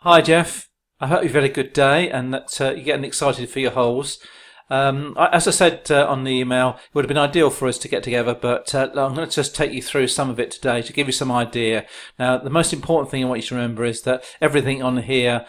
Hi Geoff, I hope you've had a good day and that you're getting excited for your holes. As I said on the email, it would have been ideal for us to get together, but I'm going to just take you through some of it today to give you some idea. Now, the most important thing I want you to remember is that everything on here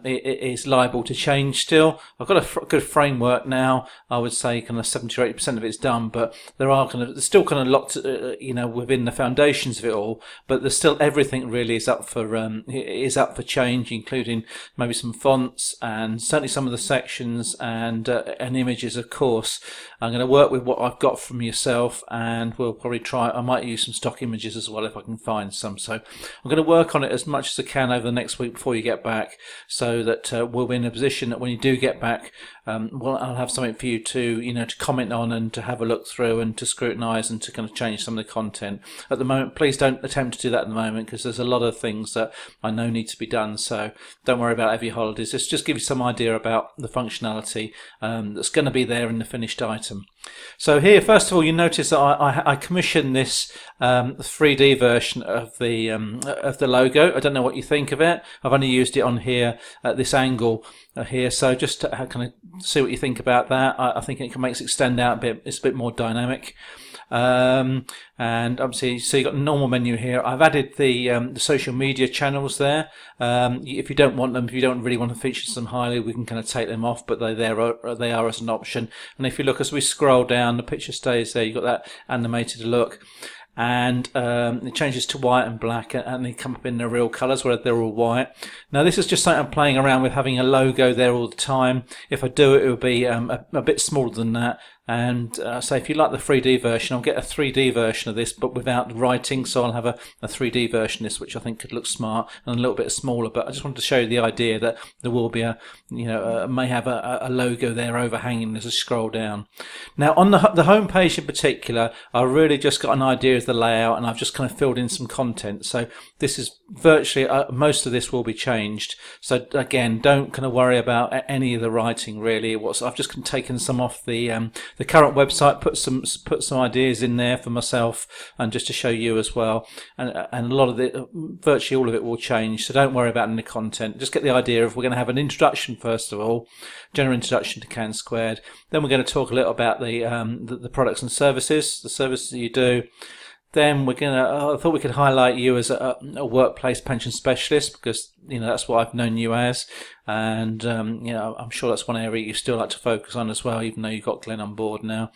is liable to change still. I've got a good framework now. I would say kind of 70 or 80% of it's done, but there's still kind of lots, within the foundations of it all. But there's still everything really is up for change, including maybe some fonts and certainly some of the sections and images, of course. I'm going to work with what I've got from yourself, and we'll probably I might use some stock images as well if I can find some. So I'm going to work on it as much as I can over the next week before you get back, so that we'll be in a position that when you do get back, I'll have something for you to comment on and to have a look through and to scrutinise and to kind of change some of the content. At the moment, please don't attempt to do that at the moment, because there's a lot of things that I know need to be done. So don't worry about every holidays. Just give you some idea about the functionality that's going to be there in the finished item. So here, first of all, you notice that I commissioned this 3D version of the logo. I don't know what you think of it. I've only used it on here at this angle here, so just to kind of see what you think about that. I think it makes it stand out a bit. It's a bit more dynamic. And obviously, so you've got the normal menu here. I've added the social media channels there. If you don't want them, if you don't really want to feature them highly, we can kind of take them off, but they are as an option. And if you look, as we scroll down, the picture stays there. You've got that animated look. And it changes to white and black, and they come up in their real colours where they're all white. Now this is just something I'm playing around with, having a logo there all the time. If I do it, it will be a bit smaller than that. And so if you like the 3D version, I'll get a 3D version of this, but without the writing. So I'll have a 3D version of this, which I think could look smart and a little bit smaller. But I just wanted to show you the idea that there will be may have a logo there overhanging as I scroll down. Now on the home page in particular, I really just got an idea of the layout, and I've just kind of filled in some content. So this is virtually most of this will be changed. So again, don't kind of worry about any of the writing really. I've just taken some off the current website, put some ideas in there for myself and just to show you as well, and a lot of it, virtually all of it will change, so don't worry about any content. Just get the idea of we're going to have an introduction first of all, general introduction to Cansquared. Then we're going to talk a little about the products and services, the services that you do. Then I thought we could highlight you as a workplace pension specialist, because that's what I've known you as, and I'm sure that's one area you still like to focus on as well, even though you've got Glenn on board now.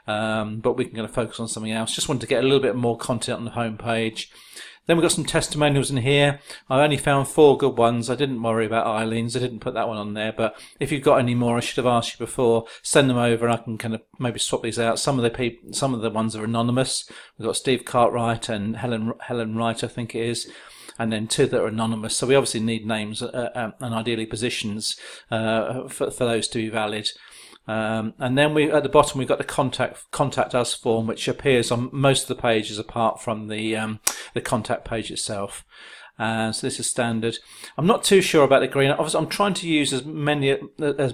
But we can focus on something else. Just wanted to get a little bit more content on the home page. Then we've got some testimonials in here. I only found 4 good ones. I didn't worry about Eileen's. I didn't put that one on there. But if you've got any more, I should have asked you before. Send them over, and I can kind of maybe swap these out. Some of the ones are anonymous. We've got Steve Cartwright and Helen Wright, I think it is, and then 2 that are anonymous. So we obviously need names and ideally positions for those to be valid. And then at the bottom we've got the contact us form, which appears on most of the pages apart from the contact page itself. So this is standard. I'm not too sure about the green. Obviously, I'm trying to use as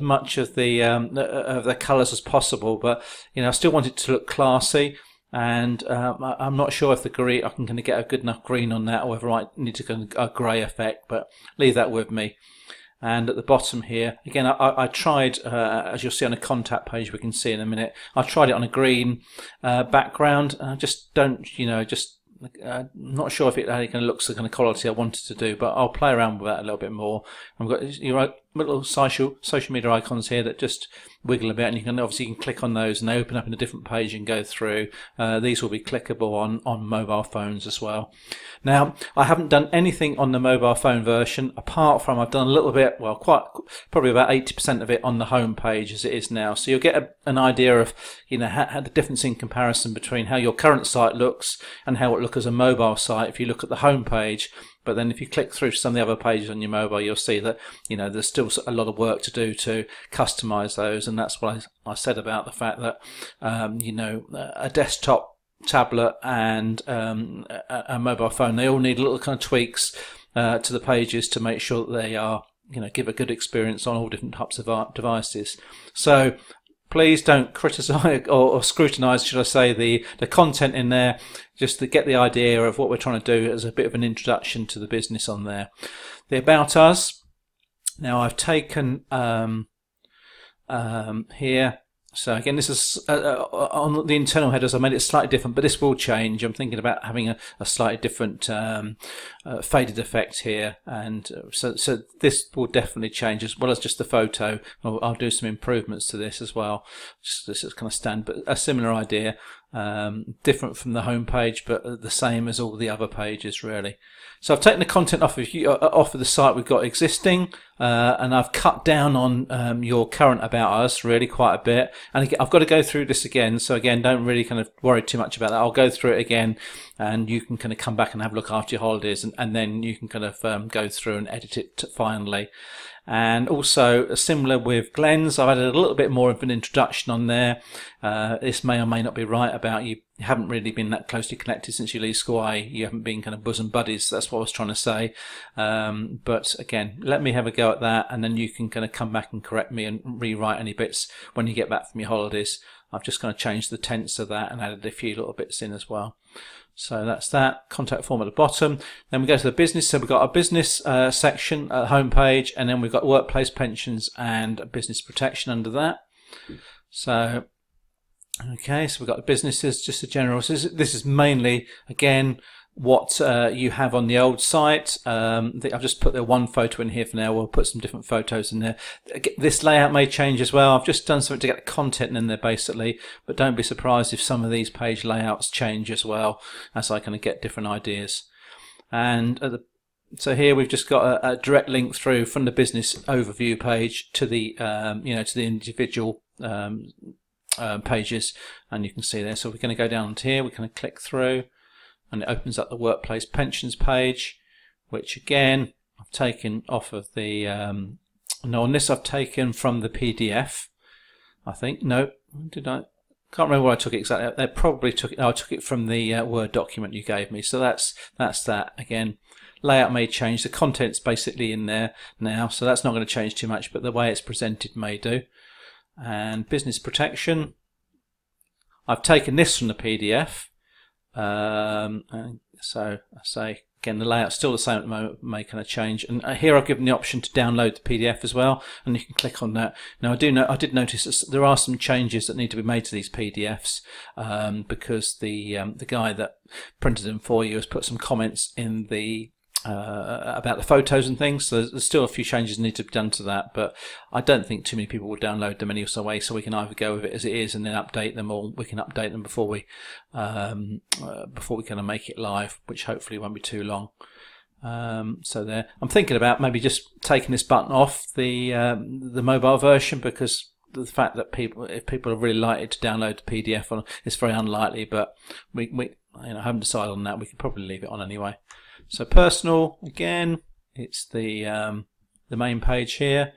much of the colours as possible, but I still want it to look classy. And I'm not sure if the green I can kind of get a good enough green on that, or whether I need to go a grey effect. But leave that with me. And at the bottom here, again, I tried, as you'll see on the contact page, we can see in a minute, I tried it on a green background, and I just don't, I'm not sure if it kind of looks the kind of quality I wanted to do, but I'll play around with that a little bit more. I've got your little social media icons here that just wiggle a bit, and you can click on those and they open up in a different page and go through. These will be clickable on mobile phones as well. Now, I haven't done anything on the mobile phone version apart from I've done a little bit, probably about 80% of it on the home page as it is now. So you'll get an idea of how the difference in comparison between how your current site looks and how it looks as a mobile site if you look at the home page. But then if you click through some of the other pages on your mobile, you'll see that there's still a lot of work to do to customize those, and that's what I said about the fact that a desktop, tablet, and a mobile phone, they all need little kind of tweaks to the pages to make sure that they are give a good experience on all different types of devices. So please don't criticise or scrutinise, should I say, the content in there, just to get the idea of what we're trying to do as a bit of an introduction to the business on there. The About Us. Now I've taken here. So again, this is on the internal headers. I made it slightly different, but this will change. I'm thinking about having a slightly different faded effect here, and so this will definitely change, as well as just the photo. I'll do some improvements to this as well. Just this is kind of standard, but a similar idea, different from the home page, but the same as all the other pages really. So I've taken the content off of the site we've got existing, and I've cut down on your current About Us really quite a bit. And again, I've got to go through this again, so again, don't really kind of worry too much about that. I'll go through it again, and you can kind of come back and have a look after your holidays, and then you can kind of go through and edit it finally. And also similar with Glenn's, I've added a little bit more of an introduction on there. This may or may not be right about you haven't really been that closely connected since you leave school. You haven't been kind of bosom buddies. That's what I was trying to say. But again, let me have a go at that, and then you can kind of come back and correct me and rewrite any bits when you get back from your holidays. I've just kind of changed the tense of that and added a few little bits in as well. So that's that. Contact form at the bottom. Then we go to the business. So we've got our business section at the home page, and then we've got workplace pensions and business protection under that. So, okay, so we've got the businesses, just the general. So this is mainly, again, what you have on the old site. I've just put the one photo in here for now. We'll put some different photos in there. This layout may change as well. I've just done something to get the content in there basically, but don't be surprised if some of these page layouts change as well, as I kind of get different ideas. And so here we've just got a direct link through from the business overview page to the to the individual pages, and you can see there. So we're going to go down to here. We're going to click through, and it opens up the workplace pensions page, which again I've taken off of the no, on this I've taken from the PDF, I think. No, did I? Can't remember where I took it exactly. They probably took it. No, I took it from the Word document you gave me. So that's that. Again, layout may change. The content's basically in there now, so that's not going to change too much, but the way it's presented may do. And business protection, I've taken this from the PDF. And so I say again, the layout's still the same at the moment, may kind of change. And here I've given the option to download the PDF as well, and you can click on that. Now I did notice that there are some changes that need to be made to these PDFs, because the guy that printed them for you has put some comments in the about the photos and things, so there's still a few changes that need to be done to that, but I don't think too many people will download them anyway, so we can either go with it as it is and then update them, or we can update them before we kind of make it live, which hopefully won't be too long. So there, I'm thinking about maybe just taking this button off the mobile version, because the fact that if people are really likely to download the PDF on, it's very unlikely, but we haven't decided on that. We could probably leave it on anyway. So personal, again, it's the main page here.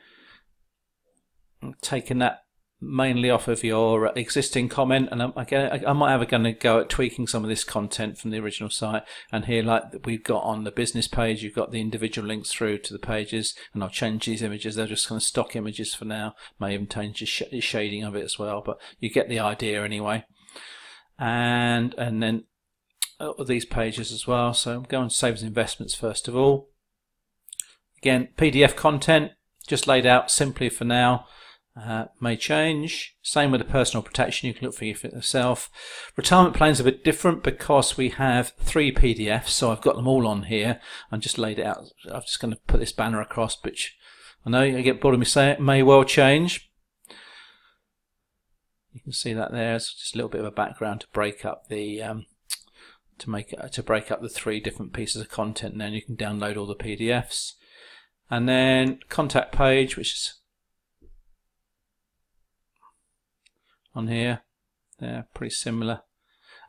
I'm taking that mainly off of your existing comment, and I might have a go at tweaking some of this content from the original site. And here, like we've got on the business page, you've got the individual links through to the pages, and I'll change these images. They're just kind of stock images for now. May even change the shading of it as well, but you get the idea anyway. And then these pages as well. So I'm going to savings and investments first of all. Again, PDF content just laid out simply for now. May change. Same with the personal protection. You can look for yourself. Retirement plans are a bit different because we have 3 PDFs, so I've got them all on here. I just laid it out. I'm just going to put this banner across, which I know you get bored of me saying it may well change. You can see that there. It's just a little bit of a background to break up the to break up the 3 different pieces of content, and then you can download all the PDFs. And then contact page, which is on here. They're pretty similar.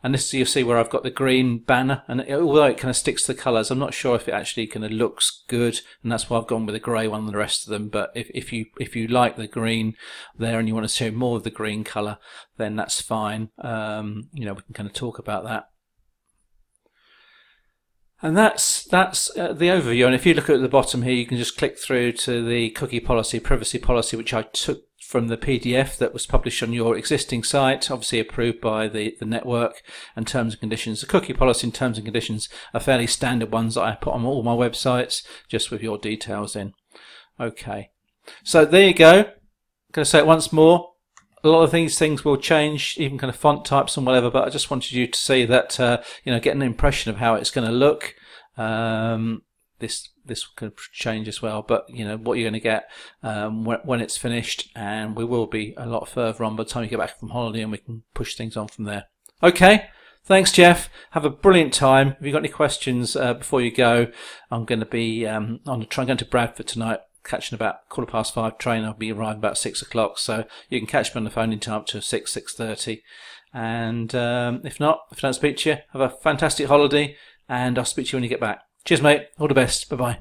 And this, you'll see where I've got the green banner, and although it kind of sticks to the colours, I'm not sure if it actually kind of looks good, and that's why I've gone with the grey one than the rest of them. But if you like the green there and you want to see more of the green colour, then that's fine. We can kind of talk about that. And that's the overview. And if you look at the bottom here, you can just click through to the cookie policy, privacy policy, which I took from the PDF that was published on your existing site, obviously approved by the network, and terms and conditions. The cookie policy and terms and conditions are fairly standard ones that I put on all my websites, just with your details in. Okay, so there you go. I'm going to say it once more. A lot of these things will change, even kind of font types and whatever, but I just wanted you to see that, get an impression of how it's going to look. This could change as well, but what you're going to get when it's finished, and we will be a lot further on by the time you get back from holiday, and we can push things on from there. Okay, thanks, Geoff. Have a brilliant time. If you've got any questions before you go, I'm going to be on the train going to Bradford tonight, catching about 5:15 train. I'll be arriving about 6 o'clock, so you can catch me on the phone in time up to 6:30. And if not, if I don't speak to you, have a fantastic holiday, and I'll speak to you when you get back. Cheers, mate. All the best. Bye-bye.